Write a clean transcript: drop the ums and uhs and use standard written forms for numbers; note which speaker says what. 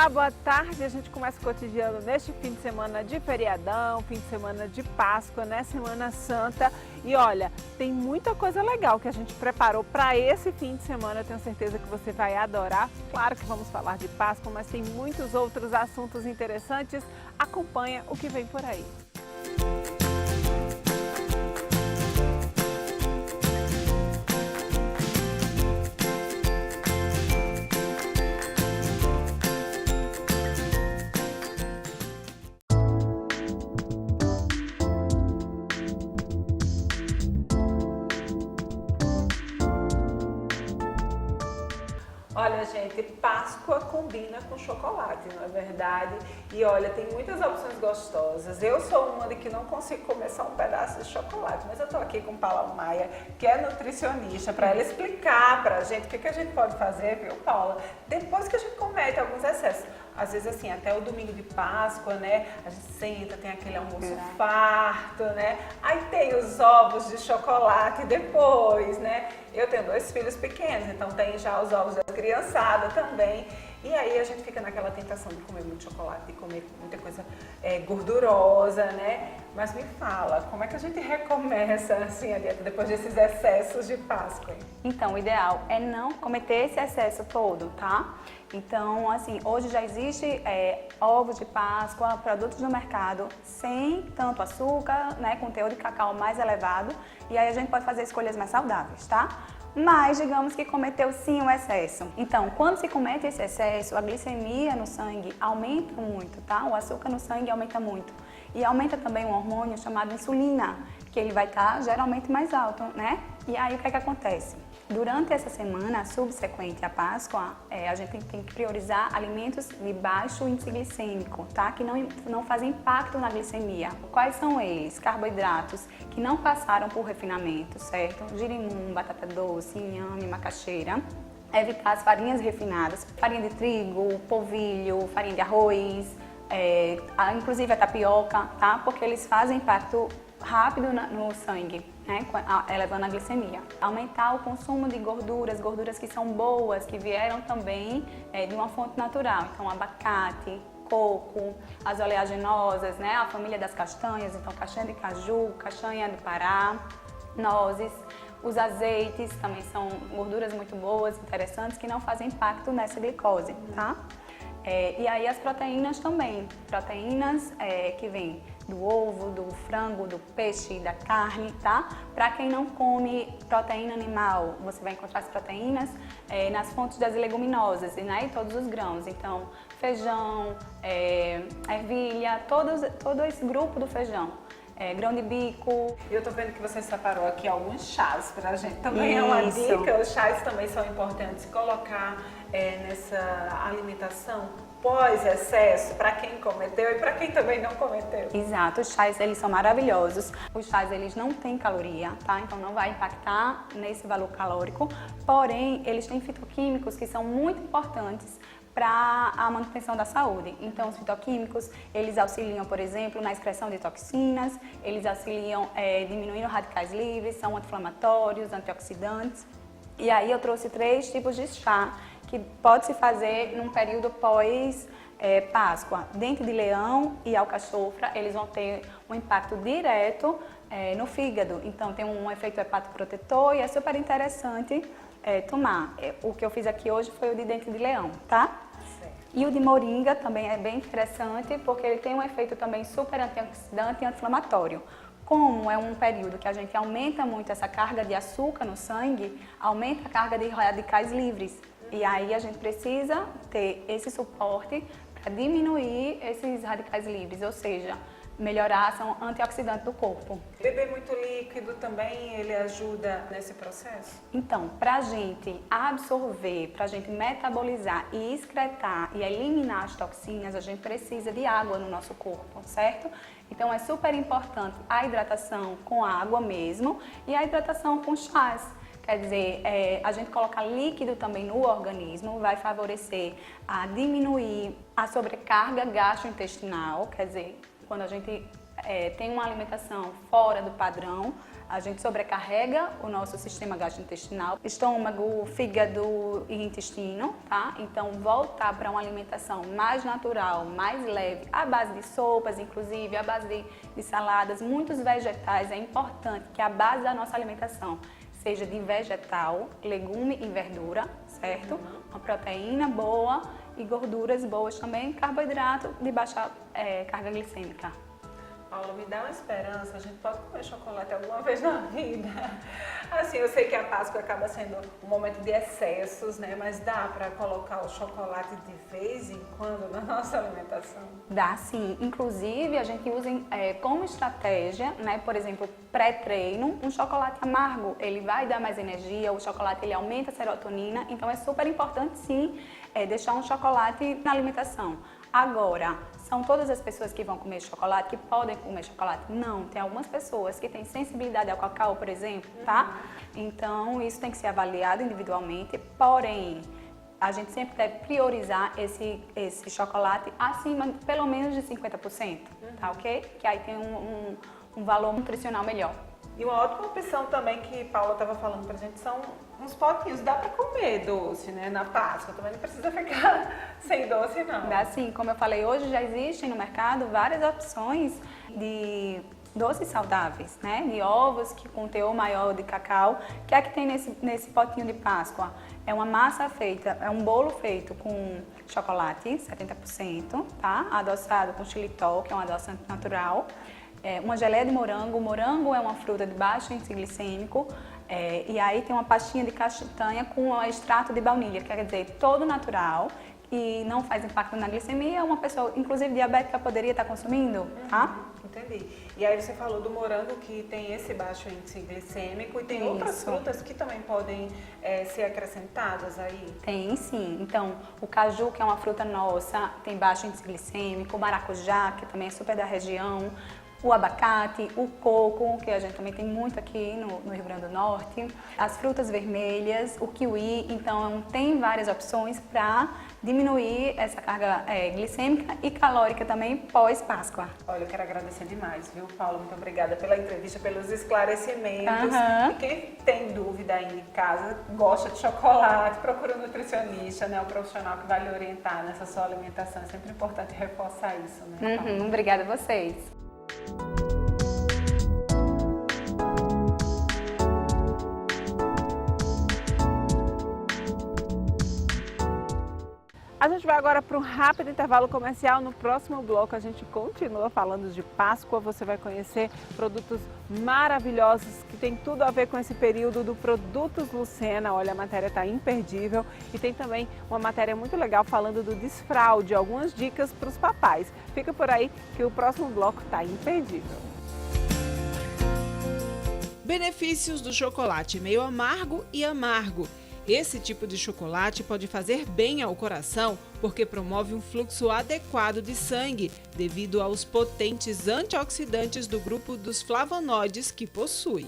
Speaker 1: Olá, boa tarde. A gente começa o cotidiano neste fim de semana de feriadão, fim de semana de Páscoa, né? Semana Santa. E olha, tem muita coisa legal que a gente preparou para esse fim de semana. Eu tenho certeza que você vai adorar. Claro que vamos falar de Páscoa, mas tem muitos outros assuntos interessantes. Acompanha o que vem por aí. Olha, gente, Páscoa combina com chocolate, não é verdade? E olha, tem muitas opções gostosas. Eu sou uma de que não consigo comer só um pedaço de chocolate, mas eu tô aqui com Paula Maia, que é nutricionista, para ela explicar pra gente o que a gente pode fazer, viu, Paula? Depois que a gente comete alguns excessos. Às vezes, assim, até o domingo de Páscoa, né? A gente senta, tem aquele almoço farto, né? Aí tem os ovos de chocolate depois, né? Eu tenho 2 filhos pequenos, então tem já os ovos da criançada também. E aí a gente fica naquela tentação de comer muito chocolate, de comer muita coisa gordurosa, né? Mas me fala, como é que a gente recomeça assim a dieta depois desses excessos de Páscoa?
Speaker 2: Então, o ideal é não cometer esse excesso todo, tá? Então, assim, hoje já existe ovos de Páscoa, produtos no mercado sem tanto açúcar, né, com teor de cacau mais elevado, e aí a gente pode fazer escolhas mais saudáveis, tá? Mas digamos que cometeu sim o excesso. Então, quando se comete esse excesso, a glicemia no sangue aumenta muito, tá? O açúcar no sangue aumenta muito. E aumenta também um hormônio chamado insulina, que ele vai estar geralmente mais alto, né? E aí o que é que acontece? Durante essa semana subsequente à Páscoa, a gente tem que priorizar alimentos de baixo índice glicêmico, tá? Que não fazem impacto na glicemia. Quais são eles? Carboidratos que não passaram por refinamento, certo? Girimum, batata doce, inhame, macaxeira. Evitar as farinhas refinadas, farinha de trigo, polvilho, farinha de arroz, inclusive a tapioca, tá? Porque eles fazem impacto rápido no sangue, né, elevando a glicemia. Aumentar o consumo de gorduras que são boas, que vieram também de uma fonte natural. Então, abacate, coco, as oleaginosas, né, a família das castanhas, então castanha de caju, castanha do Pará, nozes. Os azeites também são gorduras muito boas, interessantes, que não fazem impacto nessa glicose, tá? E aí as proteínas também, proteínas que vêm do ovo, do frango, do peixe, da carne, tá? Para quem não come proteína animal, você vai encontrar as proteínas nas fontes das leguminosas, né? E todos os grãos, então feijão, ervilha, todo esse grupo do feijão. Grão de bico.
Speaker 1: Eu tô vendo que você separou aqui alguns chás pra gente. Também é uma dica, os chás também são importantes colocar nessa alimentação pós-excesso para quem cometeu e para quem também não cometeu.
Speaker 2: Exato, os chás eles são maravilhosos. Os chás eles não têm caloria, tá? Então não vai impactar nesse valor calórico. Porém, eles têm fitoquímicos que são muito importantes para a manutenção da saúde. Então, os fitoquímicos, eles auxiliam, por exemplo, na excreção de toxinas, eles auxiliam diminuindo radicais livres, são anti-inflamatórios, antioxidantes. E aí eu trouxe 3 tipos de chá que pode se fazer num período pós Páscoa. Dente de leão e alcachofra, eles vão ter um impacto direto no fígado. Então, tem um efeito hepatoprotetor e é super interessante tomar. O que eu fiz aqui hoje foi o de dente de leão, tá?
Speaker 1: Certo.
Speaker 2: E o de moringa também é bem interessante porque ele tem um efeito também super antioxidante e anti-inflamatório. Como é um período que a gente aumenta muito essa carga de açúcar no sangue, aumenta a carga de radicais livres. E aí a gente precisa ter esse suporte para diminuir esses radicais livres, ou seja, melhorar a ação antioxidante do corpo.
Speaker 1: Beber muito líquido também, ele ajuda nesse processo?
Speaker 2: Então, para a gente absorver, para a gente metabolizar e excretar e eliminar as toxinas, a gente precisa de água no nosso corpo, certo? Então, é super importante a hidratação com água mesmo e a hidratação com chás. Quer dizer, a gente colocar líquido também no organismo vai favorecer a diminuir a sobrecarga gastrointestinal, quer dizer, quando a gente tem uma alimentação fora do padrão, A gente sobrecarrega o nosso sistema gastrointestinal, estômago, fígado e intestino, tá? Então, voltar para uma alimentação mais natural, mais leve, à base de sopas, inclusive, à base de saladas, muitos vegetais. É importante que a base da nossa alimentação seja de vegetal, legume e verdura, certo? Uma proteína boa e gorduras boas também, carboidrato de baixa carga glicêmica.
Speaker 1: Paula, me dá uma esperança, a gente pode comer chocolate alguma vez na vida. Assim, eu sei que a Páscoa acaba sendo um momento de excessos, né? Mas dá para colocar o chocolate de vez em quando na nossa alimentação?
Speaker 2: Dá sim. Inclusive, a gente usa como estratégia, né? Por exemplo, pré-treino, um chocolate amargo. Ele vai dar mais energia, o chocolate ele aumenta a serotonina, então é super importante sim deixar um chocolate na alimentação. Agora, são todas as pessoas que vão comer chocolate que podem comer chocolate? Não, tem algumas pessoas que têm sensibilidade ao cacau, por exemplo, tá? Então, isso tem que ser avaliado individualmente, porém, a gente sempre deve priorizar esse chocolate acima, pelo menos de 50%, tá ok? Que aí tem um valor nutricional melhor.
Speaker 1: E uma ótima opção também que Paula estava falando pra gente são uns potinhos. Dá para comer doce, né? Na Páscoa também não precisa ficar sem doce, não.
Speaker 2: Dá sim, como eu falei, hoje já existem no mercado várias opções de doces saudáveis, né? De ovos que com teor maior de cacau, que é que tem nesse potinho de Páscoa. É uma massa feita, é um bolo feito com chocolate, 70%, tá? Adoçado com xilitol, que é um adoçante natural. Uma geleia de morango. O morango é uma fruta de baixo índice glicêmico. E aí tem uma pastinha de castanha com extrato de baunilha, que quer dizer, todo natural e não faz impacto na glicemia. Uma pessoa, inclusive diabética, poderia estar consumindo, tá?
Speaker 1: Entendi. E aí você falou do morango que tem esse baixo índice glicêmico e tem outras frutas que também podem ser acrescentadas aí?
Speaker 2: Tem sim. Então, o caju, que é uma fruta nossa, tem baixo índice glicêmico, o maracujá, que também é super da região, o abacate, o coco, que a gente também tem muito aqui no Rio Grande do Norte, as frutas vermelhas, o kiwi. Então, tem várias opções para diminuir essa carga glicêmica e calórica também pós-Páscoa.
Speaker 1: Olha, eu quero agradecer demais, viu, Paula? Muito obrigada pela entrevista, pelos esclarecimentos. E quem tem dúvida aí em casa, gosta de chocolate, procura um nutricionista, né? Um profissional que vai lhe orientar nessa sua alimentação. É sempre importante reforçar isso, né, Paula?
Speaker 2: Obrigada a vocês.
Speaker 1: A gente vai agora para um rápido intervalo comercial. No próximo bloco a gente continua falando de Páscoa. Você vai conhecer produtos maravilhosos que tem tudo a ver com esse período do Produtos Lucena. Olha, a matéria está imperdível. E tem também uma matéria muito legal falando do desfraude, algumas dicas para os papais. Fica por aí que o próximo bloco está imperdível.
Speaker 3: Benefícios do chocolate meio amargo e amargo. Esse tipo de chocolate pode fazer bem ao coração porque promove um fluxo adequado de sangue devido aos potentes antioxidantes do grupo dos flavonoides que possui.